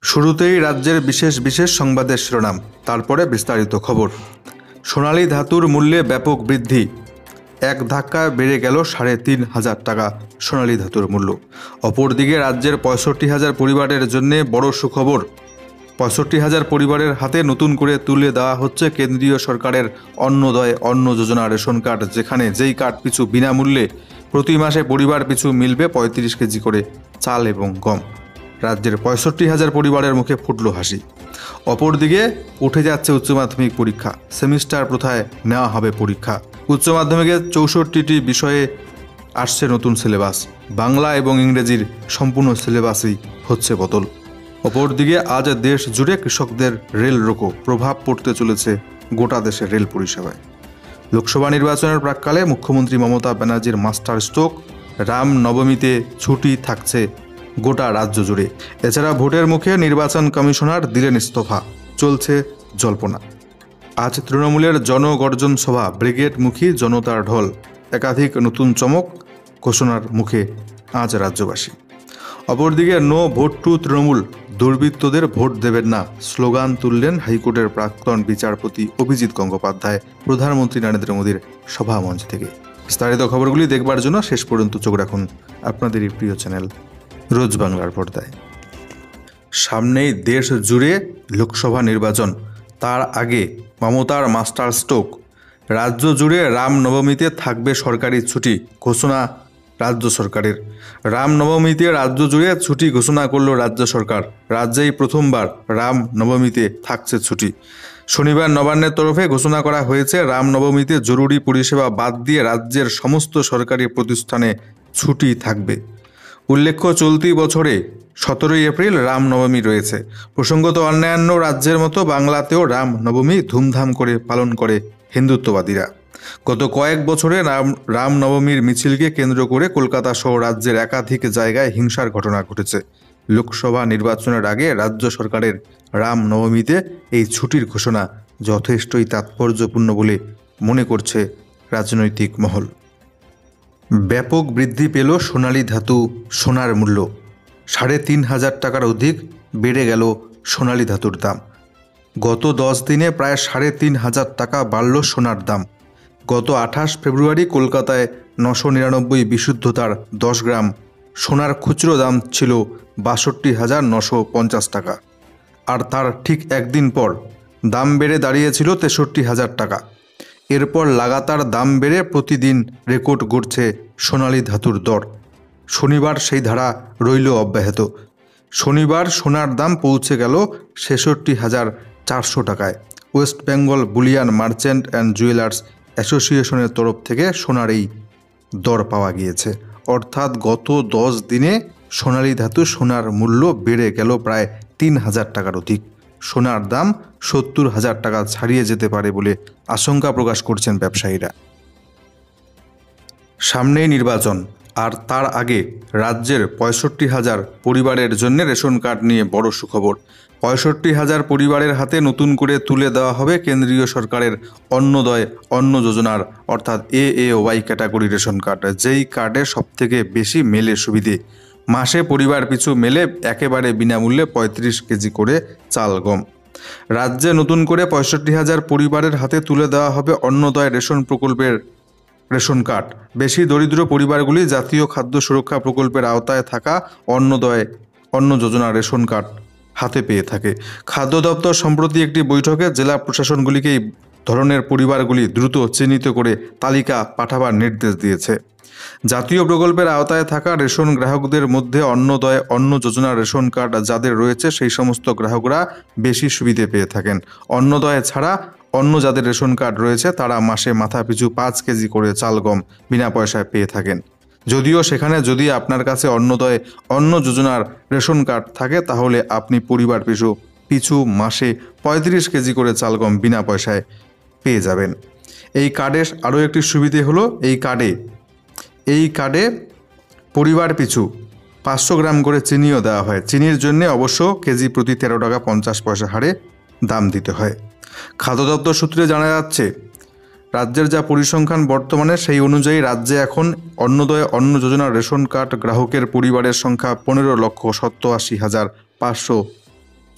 শুরুতেই রাজ্যের বিশেষ বিশেষ সংবাদের শিরোনাম, তারপরে বিস্তারিত খবর। সোনালী ধাতুর মূল্যে ব্যাপক বৃদ্ধি, এক ধাক্কায় বেড়ে গেল ৩,৫০০ টাকা সোনালী ধাতুর মূল্য। অপরদিকে রাজ্যের ৬৫,০০০ পরিবারের জন্য বড় সুখবর। ৬৫,০০০ পরিবারের হাতে নতুন করে তুলে দেওয়া হচ্ছে কেন্দ্রীয় সরকারের অন্নদয় অন্ন যোজনা রেশন কার্ড, যেখানে যেই কার্ড পিছু বিনামূল্যে প্রতি মাসে পরিবার পিছু মিলবে ৩৫ কেজি করে চাল এবং গম। রাজ্যের ৬৫,০০০ পরিবারের মুখে ফুটল হাসি। অপরদিকে উঠে যাচ্ছে উচ্চ মাধ্যমিক পরীক্ষা, সেমিস্টার প্রথায় নেওয়া হবে পরীক্ষা। উচ্চ মাধ্যমিকের ৬৪টি বিষয়ে আসছে নতুন সিলেবাস, বাংলা এবং ইংরেজির সম্পূর্ণ সিলেবাসই হচ্ছে বদল। অপরদিকে আজ দেশ জুড়ে কৃষকদের রেল রোকো, প্রভাব পড়তে চলেছে গোটা দেশের রেল পরিষেবায়। লোকসভা নির্বাচনের প্রাক্কালে মুখ্যমন্ত্রী মমতা ব্যানার্জির মাস্টার স্ট্রোক, রামনবমীতে ছুটি থাকছে গোটা রাজ্য জুড়ে। এছাড়া ভোটের মুখে নির্বাচন কমিশনার দিলেন ইস্তফা, চলছে জল্পনা। আজ তৃণমূলের জনগর্জন সভা, ব্রিগেডমুখী জনতার ঢল, একাধিক নতুন চমক ঘোষণার মুখে আজ রাজ্যবাসী। অপরদিকে নো ভোট টু তৃণমূল, দুর্বৃত্তদের ভোট দেবেন না স্লোগান তুললেন হাইকোর্টের প্রাক্তন বিচারপতি অভিজিৎ গঙ্গোপাধ্যায় প্রধানমন্ত্রী নরেন্দ্র মোদীর সভামঞ্চ থেকে। বিস্তারিত খবরগুলি দেখবার জন্য শেষ পর্যন্ত চোখ রাখুন আপনাদের এই প্রিয় চ্যানেল রোজ বাংলার পর্দায়। সামনেই দেশ জুড়ে লোকসভা নির্বাচন, তার আগে মমতার মাস্টার স্ট্রোক। রাজ্য জুড়ে রামনবমীতে থাকবে সরকারি ছুটি, ঘোষণা রাজ্য সরকারের। রামনবমীতে রাজ্য জুড়ে ছুটি ঘোষণা করল রাজ্য সরকার। রাজ্যেই প্রথমবার রামনবমীতে থাকছে ছুটি। শনিবার নবান্নের তরফে ঘোষণা করা হয়েছে রামনবমীতে জরুরি পরিষেবা বাদ দিয়ে রাজ্যের সমস্ত সরকারি প্রতিষ্ঠানে ছুটি থাকবে। উল্লেখ্য, চলতি বছরে ১৭ই এপ্রিল রামনবমী রয়েছে। প্রসঙ্গত, অন্যান্য রাজ্যের মতো বাংলাতেও রামনবমী ধুমধাম করে পালন করে হিন্দুত্ববাদীরা। গত কয়েক বছরে রামনবমীর মিছিলকে কেন্দ্র করে কলকাতা সহ রাজ্যের একাধিক জায়গায় হিংসার ঘটনা ঘটেছে। লোকসভা নির্বাচনের আগে রাজ্য সরকারের রামনবমীতে এই ছুটির ঘোষণা যথেষ্টই তাৎপর্যপূর্ণ বলে মনে করছে রাজনৈতিক মহল। ব্যাপক বৃদ্ধি পেল সোনালী ধাতু সোনার মূল্য, ৩,৫০০ টাকার অধিক বেড়ে গেল সোনালী ধাতুর দাম। গত 10 দিনে প্রায় ৩,৫০০ টাকা বাড়ল সোনার দাম। গত ২৮ ফেব্রুয়ারি কলকাতায় ৯৯৯ বিশুদ্ধতার 10 গ্রাম সোনার খুচরো দাম ছিল ৬২,৯৫০ টাকা, আর তার ঠিক একদিন পর দাম বেড়ে দাঁড়িয়েছিল ৬৩,০০০ টাকা। এরপর লাগাতার দাম বেড়ে প্রতিদিন রেকর্ড গড়ছে সোনালী ধাতুর দর। শনিবার সেই ধারা রইল অব্যাহত। শনিবার সোনার দাম পৌঁছে গেল ৬৬,৪০০ টাকায়। West Bengal Boolean merchant and jewellers অ্যাসোসিয়েশনের তরফ থেকে সোনার এই দর পাওয়া গিয়েছে। অর্থাৎ গত 10 দিনে সোনালী ধাতু সোনার মূল্য বেড়ে গেল প্রায় ৩,০০০ টাকার অধিক। সোনার দাম ৭০,০০০ টাকা ছাড়িয়ে যেতে পারে বলে আশঙ্কা প্রকাশ করছেন ব্যবসায়ীরা। সামনেই নির্বাচন, আর তার আগে রাজ্যের ৬৫,০০০ পরিবারের জন্য রেশন কার্ড নিয়ে বড় সুখবর। ৬৫,০০০ পরিবারের হাতে নতুন করে তুলে দেওয়া হবে কেন্দ্রীয় সরকারের অন্নদয় অন্ন যোজনার অর্থাৎ AAY ক্যাটাগরি রেশন কার্ড, যেই কার্ডে সবথেকে বেশি মেলে সুবিধে। মাসে পরিবার পিছু মেলে একেবারে বিনামূল্যে ৩৫ কেজি করে চাল গম। রাজ্যে নতুন করে ৬৫,০০০ পরিবারের হাতে তুলে দেওয়া হবে অন্নদয় রেশন প্রকল্পের রেশন কার্ড। বেশি দরিদ্র পরিবারগুলি জাতীয় খাদ্য সুরক্ষা প্রকল্পের আওতায় থাকা অন্নদয় অন্ন যোজনা রেশন কার্ড হাতে পেয়ে থাকে। খাদ্য দপ্তর সম্প্রতি একটি বৈঠকে জেলা প্রশাসনগুলিকে এই ধরনের পরিবারগুলি দ্রুত চিহ্নিত করে তালিকা পাঠাবার নির্দেশ দিয়েছে। জাতীয় প্রকল্পের আওতায় থাকা রেশন গ্রাহকদের মধ্যে অন্নদয় অন্ন যোজনা রেশন কার্ড যাদের রয়েছে সেই সমস্ত গ্রাহকরা বেশি সুবিধে পেয়ে থাকেন। অন্নদয় ছাড়া অন্য যাদের রেশন কার্ড রয়েছে তারা মাসে মাথা পিছু 5 কেজি করে চাল গম বিনা পয়সায় পেয়ে থাকেন। যদিও সেখানে যদি আপনার কাছে অন্নদয় অন্ন যোজনার রেশন কার্ড থাকে তাহলে আপনি পরিবার পিছু মাসে 35 কেজি করে চাল গম বিনা পয়সায় পেয়ে যাবেন। এই কার্ডের আরও একটি সুবিধে হলো এই কার্ডে পরিবার পিছু 500 গ্রাম করে চিনিও দেওয়া হয়। চিনির জন্য অবশ্য কেজি প্রতি 13 টাকা 50 পয়সা হারে দাম দিতে হয়। খাদ্য দপ্তর সূত্রে জানা যাচ্ছে, রাজ্যের যা পরিসংখ্যান বর্তমানে সেই অনুযায়ী রাজ্যে এখন অন্নদয় অন্ন যোজনার রেশন কার্ড গ্রাহকের পরিবারের সংখ্যা 15,87,500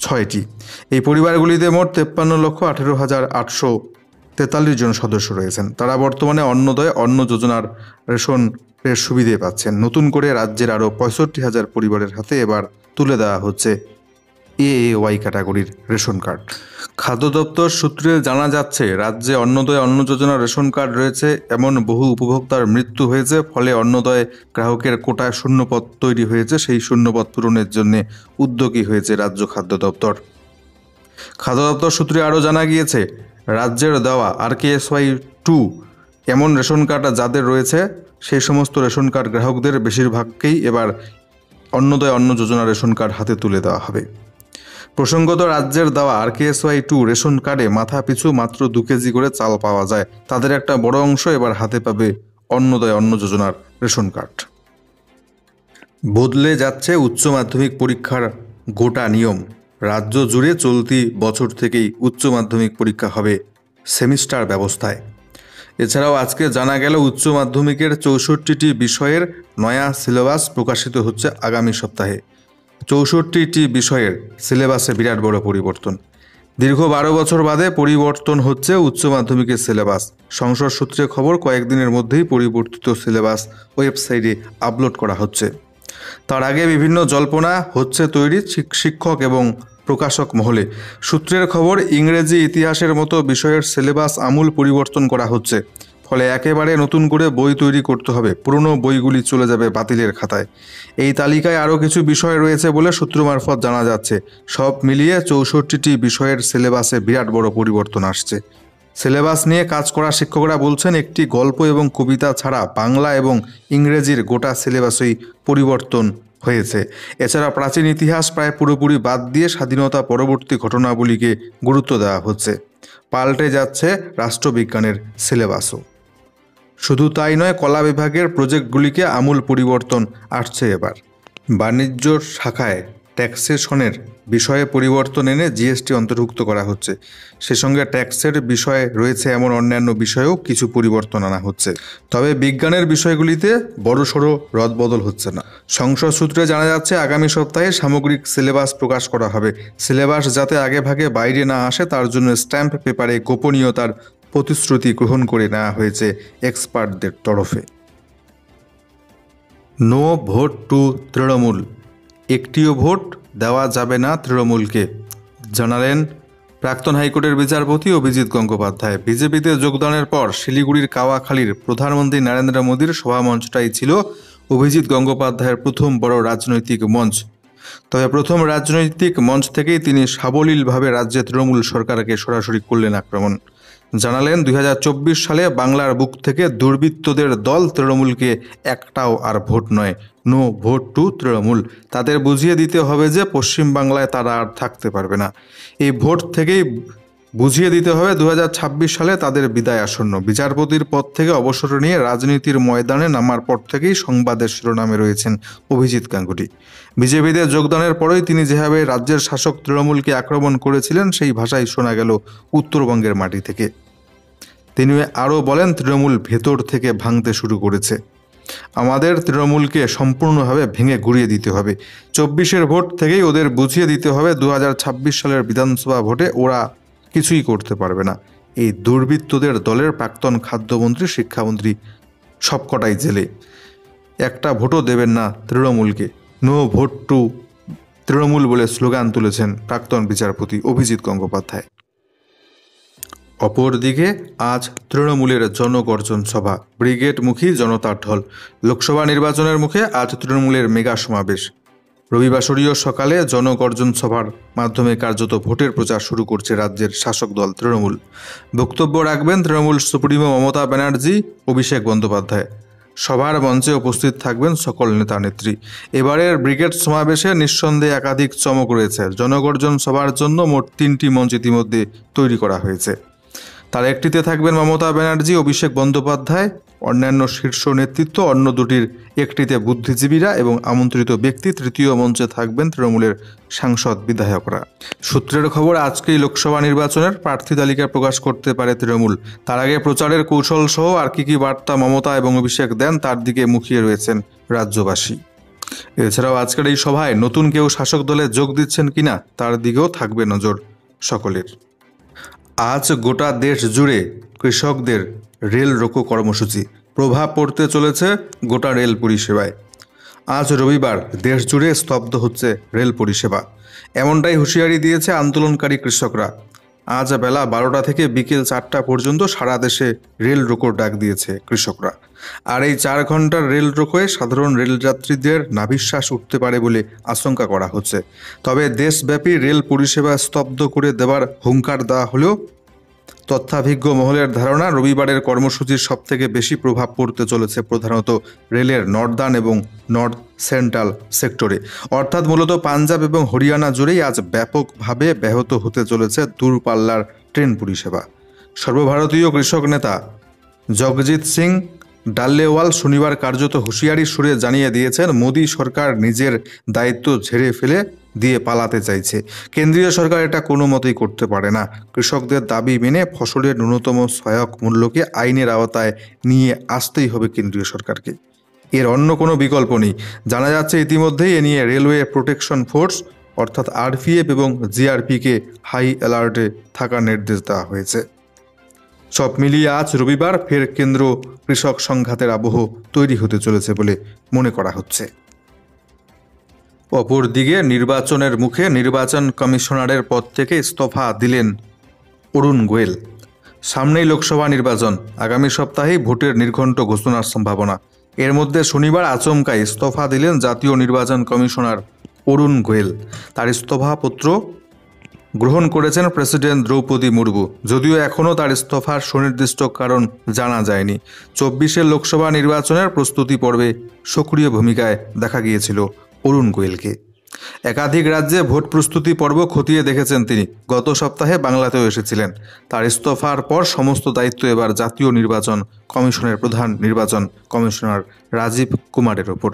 6টি। এই পরিবারগুলিতে মোট 53,18,843 জন সদস্য রয়েছেন। তারা বর্তমানে অন্নদয় অন্ন যোজনার রেশনের সুবিধে পাচ্ছেন। নতুন করে রাজ্যের আরও 65,000 পরিবারের হাতে এবার তুলে দেওয়া হচ্ছে AAY ক্যাটাগরির রেশন কার্ড। খাদ্য দপ্তর সূত্রে জানা যাচ্ছে, রাজ্যে অন্নদয় অন্ন যোজনার রেশন কার্ড রয়েছে এমন বহু উপভোক্তার মৃত্যু হয়েছে। ফলে অন্নদয় গ্রাহকের কোটায় শূন্যপদ তৈরি হয়েছে। সেই শূন্যপদ পূরণের জন্য উদ্যোগী হয়েছে রাজ্য খাদ্য দপ্তর। খাদ্য দপ্তর সূত্রে আরও জানা গিয়েছে, রাজ্যের দেওয়া RKSY 2 এমন রেশন কার্ড যাদের রয়েছে সেই সমস্ত রেশন কার্ড গ্রাহকদের বেশিরভাগকেই এবার অন্নদয় অন্ন যোজনা রেশন কার্ড হাতে তুলে দেওয়া হবে। প্রসঙ্গত, রাজ্যের দেওয়া RKSY 2 রেশন কার্ডে মাথা পিছু মাত্র 2 কেজি করে চাল পাওয়া যায়। তাদের একটা বড় অংশ এবার হাতে পাবে অন্নদয় অন্ন যোজনার রেশন কার্ড। বদলে যাচ্ছে উচ্চ মাধ্যমিক পরীক্ষার গোটা নিয়ম। রাজ্য জুড়ে চলতি বছর থেকেই উচ্চ মাধ্যমিক পরীক্ষা হবে সেমিস্টার ব্যবস্থায়। এছাড়াও আজকে জানা গেল, উচ্চ মাধ্যমিকের 64টি বিষয়ের নয়া সিলেবাস প্রকাশিত হচ্ছে আগামী সপ্তাহে। 64টি বিষয়ের সিলেবাসে বিরাট বড় পরিবর্তন। দীর্ঘ 12 বছর বাদে পরিবর্তন হচ্ছে উচ্চ মাধ্যমিকের সিলেবাস। সংসদ সূত্রে খবর, কয়েকদিনের মধ্যেই পরিবর্তিত সিলেবাস ওয়েবসাইটে আপলোড করা হচ্ছে। তার আগে বিভিন্ন জল্পনা হচ্ছে তৈরি শিক্ষক এবং প্রকাশক মহলে। সূত্রের খবর, ইংরেজি ইতিহাসের মতো বিষয়ের সিলেবাস আমূল পরিবর্তন করা হচ্ছে। ফলে একেবারে নতুন করে বই তৈরি করতে হবে। পুরনো বইগুলি চলে যাবে বাতিলের খাতায়। এই তালিকায় আরও কিছু বিষয় রয়েছে বলে সূত্র মারফত জানা যাচ্ছে। সব মিলিয়ে 64টি বিষয়ের সিলেবাসে বিরাট বড় পরিবর্তন আসছে। সিলেবাস নিয়ে কাজ করা শিক্ষকরা বলছেন, একটি গল্প এবং কবিতা ছাড়া বাংলা এবং ইংরেজির গোটা সিলেবাসই পরিবর্তন হয়েছে। এছাড়া প্রাচীন ইতিহাস প্রায় পুরোপুরি বাদ দিয়ে স্বাধীনতা পরবর্তী ঘটনাবলীকে গুরুত্ব দেওয়া হচ্ছে। পাল্টে যাচ্ছে রাষ্ট্রবিজ্ঞানের সিলেবাসও। শুধু তাই নয়, কলা বিভাগের প্রজেক্টগুলিকে আমূল পরিবর্তন আসছে এবার। বাণিজ্য শাখায় ট্যাক্সেশনের বিষয়ে পরিবর্তন এনে GST অন্তর্ভুক্ত করা হচ্ছে। সে সঙ্গে ট্যাক্সের বিষয়ে রয়েছে এমন অন্যান্য বিষয়েও কিছু পরিবর্তন আনা হচ্ছে। তবে বিজ্ঞানের বিষয়গুলিতে বড়সড় রদবদল হচ্ছে না। সংসদ সূত্রে জানা যাচ্ছে, আগামী সপ্তাহে সামগ্রিক সিলেবাস প্রকাশ করা হবে। সিলেবাস যাতে আগেভাগে বাইরে না আসে তার জন্য স্ট্যাম্প পেপারে গোপনীয়তার প্রতিশ্রুতি গ্রহণ করে নেওয়া হয়েছে এক্সপার্টদের তরফে। নো ভোট টু তৃণমূল, একটিও ভোট দেওয়া যাবে না তৃণমূলকে, জানালেন প্রাক্তন হাইকোর্টের বিচারপতি অভিজিৎ গঙ্গোপাধ্যায়। বিজেপিতে যোগদানের পর শিলিগুড়ির কাওয়াখালীর প্রধানমন্ত্রী নরেন্দ্র মোদীর সভামঞ্চটাই ছিল অভিজিৎ গঙ্গোপাধ্যায়ের প্রথম বড় রাজনৈতিক মঞ্চ। তবে প্রথম রাজনৈতিক মঞ্চ থেকেই তিনি সাবলীলভাবে রাজ্যে তৃণমূল সরকারকে সরাসরি করলেন আক্রমণ। জানালেন, 2024 সালে বাংলার বুক থেকে দুর্বৃত্তদের দল তৃণমূলকে একটাও আর ভোট নয়, নো ভোট টু তৃণমূল। তাদের বুঝিয়ে দিতে হবে যে পশ্চিমবাংলায় তারা আর থাকতে পারবে না। এই ভোট থেকেই বুঝিয়ে দিতে হবে 2026 সালে তাদের বিদায় আসন্ন। বিচারপতির পদ থেকে অবসর নিয়ে রাজনীতির ময়দানে নামার পর থেকেই সংবাদের শিরোনামে রয়েছেন অভিজিৎ গাঙ্গুলি। বিজেপিতে যোগদানের পরেই তিনি যেভাবে রাজ্যের শাসক তৃণমূলকে আক্রমণ করেছিলেন সেই ভাষাই শোনা গেল উত্তরবঙ্গের মাটি থেকে। তিনি আরও বলেন, তৃণমূল ভেতর থেকে ভাঙতে শুরু করেছে। আমাদের তৃণমূলকে সম্পূর্ণভাবে ভেঙে গুড়িয়ে দিতে হবে। 24-এর ভোট থেকেই ওদের বুঝিয়ে দিতে হবে 2026 সালের বিধানসভা ভোটে ওরা কিছুই করতে পারবে না। এই দুর্বৃত্তদের দলের প্রাক্তন খাদ্যমন্ত্রী, শিক্ষামন্ত্রী সবকটাই জেলে। একটা ভোটও দেবেন না তৃণমূলকে, নো ভোট টু তৃণমূল বলে স্লোগান তুলেছেন প্রাক্তন বিচারপতি অভিজিৎ গঙ্গোপাধ্যায়। অপরদিকে আজ তৃণমূলের জনগর্জন সভা, ব্রিগেডমুখী জনতার ঢল। লোকসভা নির্বাচনের মুখে আজ তৃণমূলের মেগা সমাবেশ। রবিবাসরীয় সকালে জনগর্জন সভার মাধ্যমে কার্যত ভোটের প্রচার শুরু করছে রাজ্যের শাসক দল তৃণমূল। বক্তব্য রাখবেন তৃণমূল সুপ্রিমো মমতা ব্যানার্জি, অভিষেক বন্দ্যোপাধ্যায়। সভার মঞ্চে উপস্থিত থাকবেন সকল নেতা নেত্রী। এবারের ব্রিগেড সমাবেশে নিঃসন্দেহে একাধিক চমক রয়েছে। জনগর্জন সভার জন্য মোট 3টি মঞ্চ ইতিমধ্যে তৈরি করা হয়েছে। তার একটিতে থাকবেন মমতা ব্যানার্জি, অভিষেক বন্দ্যোপাধ্যায়, অন্যান্য শীর্ষ নেতৃত্ব। অন্য দুটির একটিতে বুদ্ধিজীবীরা এবং আমন্ত্রিত ব্যক্তি। তৃতীয় মঞ্চে থাকবেন তৃণমূলের সাংসদ, বিধায়করা। সূত্রের খবর, আজকেই লোকসভা নির্বাচনের প্রার্থী তালিকা প্রকাশ করতে পারে তৃণমূল। তার আগে প্রচারের কৌশল সহ আর কি বার্তা মমতা এবং অভিষেক দেন তার দিকে মুখিয়ে রয়েছেন রাজ্যবাসী। এছাড়াও আজকের এই সভায় নতুন কেউ শাসক দলে যোগ দিচ্ছেন কিনা তার দিকেও থাকবে নজর সকলের। আজ গোটা দেশ জুড়ে কৃষকদের রেল রোকো কর্মসূচি, প্রভাব পড়তে চলেছে গোটা রেল পরিষেবায়। আজ রবিবার দেশ জুড়ে স্তব্ধ হচ্ছে রেল পরিষেবা, এমনটাই হুঁশিয়ারি দিয়েছে আন্দোলনকারী কৃষকরা। আজ বেলা 12টা থেকে বিকেল 4টা পর্যন্ত সারা দেশে রেল রোকোর ডাক দিয়েছে কৃষকরা। আর এই 4 ঘন্টার রেল রোকোয় সাধারণ রেলযাত্রীদের নাভিশ্বাস উঠতে পারে বলে আশঙ্কা করা হচ্ছে। তবে দেশব্যাপী রেল পরিষেবা স্তব্ধ করে দেওয়ার হুঙ্কার দেওয়া হলেও তথ্যাভিজ্ঞ মহলের ধারণা রবিবারের কর্মসূচির সবথেকে বেশি প্রভাব পড়তে চলেছে প্রধানত রেলের নর্দার্ন এবং নর্থ সেন্ট্রাল সেক্টরে, অর্থাৎ মূলত পাঞ্জাব এবং হরিয়ানা জুড়েই আজ ব্যাপকভাবে ব্যাহত হতে চলেছে দূরপাল্লার ট্রেন পরিষেবা। সর্বভারতীয় কৃষক নেতা জগজিৎ সিং ডাল্লেওয়াল শনিবার কার্যত হুঁশিয়ারি সুরে জানিয়ে দিয়েছেন, মোদী সরকার নিজের দায়িত্ব ঝেড়ে ফেলে দিয়ে পালাতে চাইছে। কেন্দ্রীয় সরকার এটা কোনো মতেই করতে পারে না। কৃষকদের দাবি মেনে ফসলের ন্যূনতম সহায়ক মূল্যকে আইনের আওতায় নিয়ে আসতেই হবে কেন্দ্রীয় সরকারকে, এর অন্য কোনো বিকল্প নেই। জানা যাচ্ছে ইতিমধ্যেই এ নিয়ে রেলওয়ে প্রোটেকশন ফোর্স অর্থাৎ আরপিএফ এবং জিআরপিকে হাই অ্যালার্টে থাকার নির্দেশ দেওয়া হয়েছে। সব মিলিয়ে আজ রবিবার ফের কেন্দ্র কৃষক সংঘাতের আবহ তৈরি হতে চলেছে বলে মনে করা হচ্ছে। অপরদিকে নির্বাচনের মুখে নির্বাচন কমিশনারের পদ থেকে ইস্তফা দিলেন অরুণ গোয়েল। সামনেই লোকসভা নির্বাচন, আগামী সপ্তাহেই ভোটের নির্ঘণ্ট ঘোষণার সম্ভাবনা। এর মধ্যে শনিবার আচমকা ইস্তফা দিলেন জাতীয় নির্বাচন কমিশনার অরুণ গোয়েল। তার ইস্তফাপত্র গ্রহণ করেছেন প্রেসিডেন্ট দ্রৌপদী মুর্মু, যদিও এখনও তার ইস্তফার সুনির্দিষ্ট কারণ জানা যায়নি। 24 লোকসভা নির্বাচনের প্রস্তুতি পর্বে সক্রিয় ভূমিকায় দেখা গিয়েছিল অরুণ গোয়েলকে। একাধিক রাজ্যে ভোট প্রস্তুতি পর্ব খতিয়ে দেখেছেন তিনি। গত সপ্তাহে বাংলাতেও এসেছিলেন। তার ইস্তফার পর সমস্ত দায়িত্ব এবার জাতীয় নির্বাচন কমিশনের প্রধান নির্বাচন কমিশনার রাজীব কুমারের ওপর,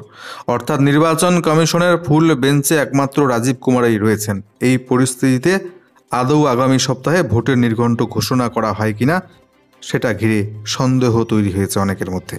অর্থাৎ নির্বাচন কমিশনের ফুল বেঞ্চে একমাত্র রাজীব কুমারই রয়েছেন। এই পরিস্থিতিতে আদৌ আগামী সপ্তাহে ভোটের নির্ঘণ্ট ঘোষণা করা হয় কিনা সেটা ঘিরে সন্দেহ তৈরি হয়েছে অনেকের মধ্যে।